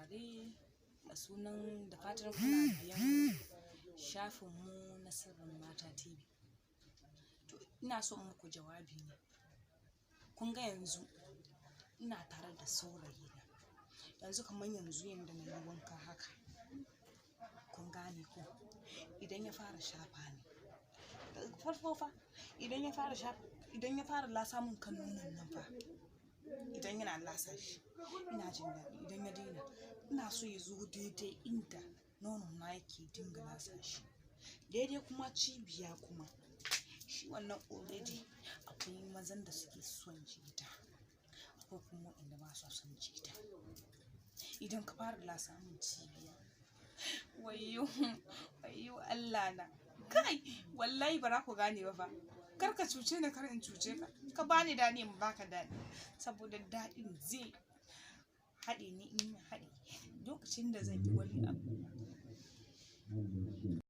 saurare da sunan da fatan kuna biyan shafinmu na Sirrin Mata TV. To ina so in muku jawabi ne. Kun ga yanzu ina tare da saurayi na. Yanzu kamar yanzu yanda na yi wanka haka. Kun gane ko? Idan ya fara shafa ni. Farko fa idan ya fara lasa min kan nonon nan fa. Idan yana lasa shi ina jin daɗi. Idan ya daina ina so ya zo daidai inda nonon na yake dinga lasa shi. Daidai kuma cibiya kuma shi wannan already akwai mazan da suke son jita. Akwai kuma waɗanda ba su son jita. Idan ka fara lasa min cibiya wayyo Allah na kai wallahi ba za ku gane ba fa. Kar ka cuce ni kar in cuce ka. Ka bani daɗi in baka daɗi saboda daɗin zai haɗe ni in haɗe lokacin da zan yi wani abu